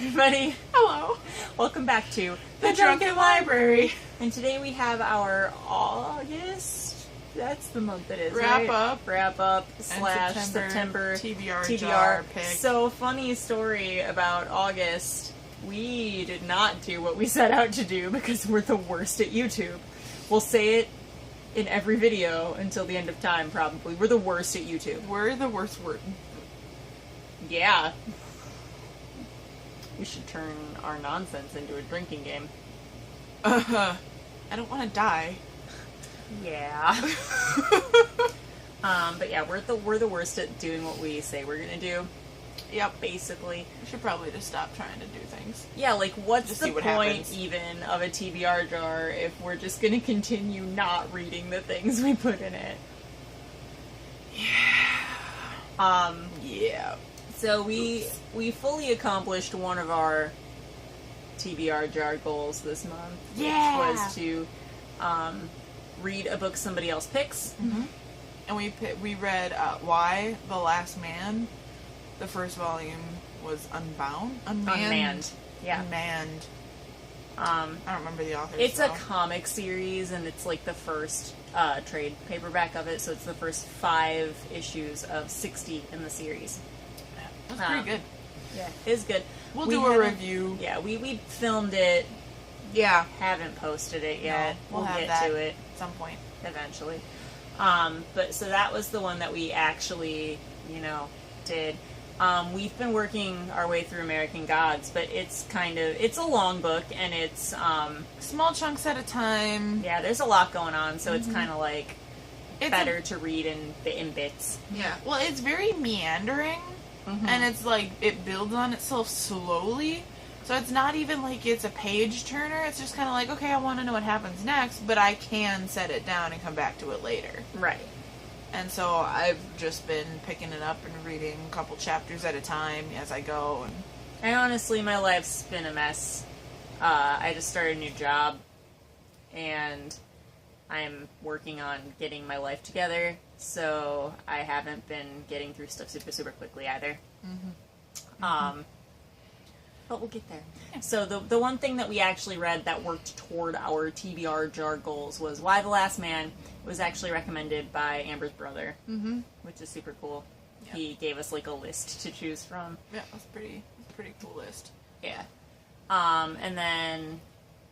everybody. Hello. Welcome back to The Drunken Library. And today we have our August, that's the month it is, Wrap right? up. Wrap up / And September TBR jar pick. So, funny story about August. We did not do what we set out to do because we're the worst at YouTube. We'll say it in every video until the end of time, probably. We're the worst at YouTube. We're the worst word. Yeah. We should turn our nonsense into a drinking game. I don't want to die. Yeah. But yeah, we're the worst at doing what we say we're gonna do. Yep. Basically. We should probably just stop trying to do things. Yeah, like, what's Just the see what point happens. even of a TBR jar if we're just gonna continue not reading the things we put in it? Yeah. Yeah. So we fully accomplished one of our TBR jar goals this month, Yeah. which was to read a book somebody else picks. Mm-hmm. And we read Why the Last Man. The first volume was Unmanned. Yeah. Unmanned. I I don't remember the author. It's a comic series, and it's like the first trade paperback of it, so it's the first 5 issues of 60 in the series. That's pretty good. Yeah, it is good. We'll We do a haven't- review. Yeah, we filmed it, Yeah. haven't posted it yet. No, we'll have get that to it at some point. eventually. But so that was the one that we actually, did. We've been working our way through American Gods, but it's a long book, and it's, Small chunks at a time. yeah, there's a lot going on, so Mm-hmm. it's kind of like It's better to read in bits. Yeah. Well, it's very meandering, and it's like it builds on itself slowly. So it's not even like it's a page turner. It's just kind of like, okay, I want to know what happens next, but I can set it down and come back to it later. Right. And so I've just been picking it up and reading a couple chapters at a time as I go. And Honestly, my life's been a mess. I just started a new job, and I'm working on getting my life together, so I haven't been getting through stuff super, super quickly either. But we'll get there. Yeah. So the one thing that we actually read that worked toward our TBR jar goals was Why the Last Man. It was actually recommended by Amber's brother, which is super cool. Yeah. He gave us like a list to choose from. yeah, that's a pretty cool list. Yeah. And then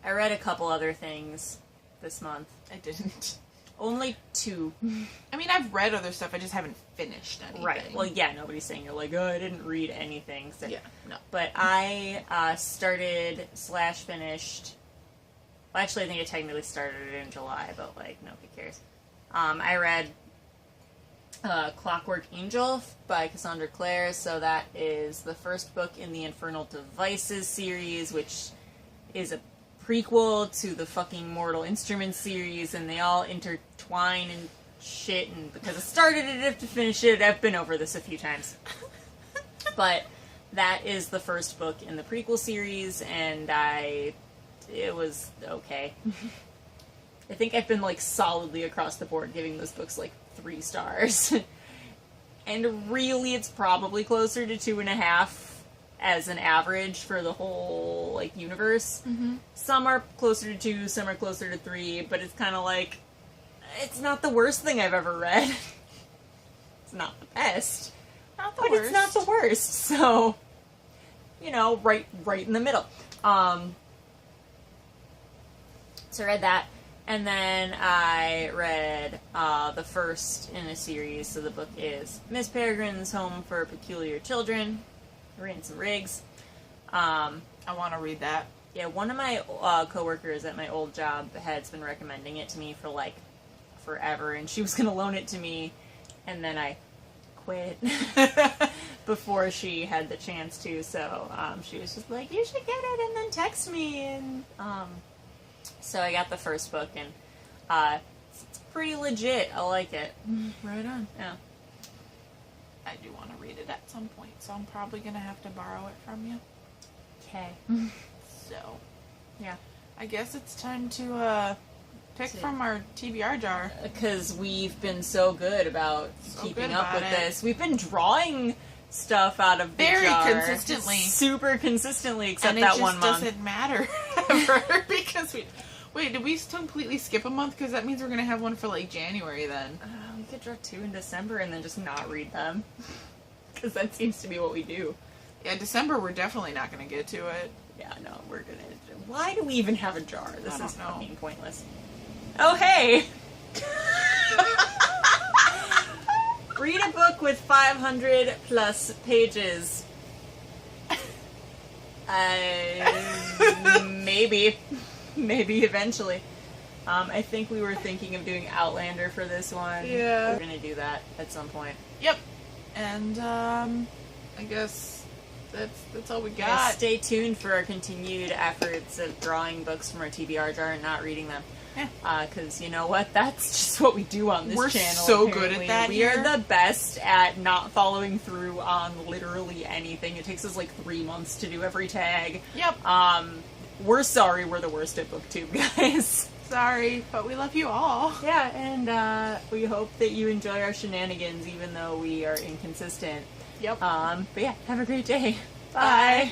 I read a couple other things this month. I didn't. Only 2. I mean, I've read other stuff. I just haven't finished anything. Right. Well, yeah, nobody's saying you're like, oh, I didn't read anything. So. Yeah. No. But I started / finished. Well, actually, I think I technically started it in July, but like, nobody cares. I read Clockwork Angel by Cassandra Clare, so that is the first book in the Infernal Devices series, which is a prequel to the fucking Mortal Instruments series, and they all intertwine and shit, and because I started it, I have to finish it. I've been over this a few times. But that is the first book in the prequel series, and it was okay. I think I've been, like, solidly across the board giving those books, like, 3 stars. And really, it's probably closer to 2.5 as an average for the whole, like, universe. Some are closer to 2, some are closer to 3, but it's kind of like, it's not the worst thing I've ever read. It's not the best. Not the But worst. it's not the worst, so, right in the middle. So I read that, and then I read the first in a series, so the book is Miss Peregrine's Home for Peculiar Children, Ransom Riggs. I want to read that. Yeah, one of my coworkers at my old job has been recommending it to me for, like, forever, and she was going to loan it to me, and then I quit before she had the chance to, so she was just like, you should get it, and then text me, and so I got the first book, and it's pretty legit. I like it. Right on. Yeah. I do want to read it at some point, so I'm probably going to have to borrow it from you. Okay. So, Yeah. I guess it's time to pick from our TBR jar. Because we've been so good about So keeping good up about with it. this. We've been drawing stuff out of the Very jar. consistently. Super consistently, except and that it 1 just month. doesn't matter ever because we... Wait, did we completely skip a month? Because that means we're going to have one for, like, January then. We could draw 2 in December and then just not read them. Because that seems to be what we do. Yeah, December we're definitely not going to get to it. Yeah, no, we're gonna... Why do we even have a jar? This I don't is know. fucking pointless. Oh, hey! Read a book with 500 plus pages. Maybe. Maybe eventually. I think we were thinking of doing Outlander for this one. Yeah. We're gonna do that at some point. Yep. And, I guess that's all we got. Yeah, stay tuned for our continued efforts of drawing books from our TBR jar and not reading them. Yeah. Because you know what? That's just what we do on this We're channel. so apparently. good at that We are here. the best at not following through on literally anything. It takes us like 3 months to do every tag. Yep. We're sorry we're the worst at booktube, guys. Sorry, but we love you all. Yeah, and we hope that you enjoy our shenanigans even though we are inconsistent. Yep. But yeah, have a great day. Bye. Bye.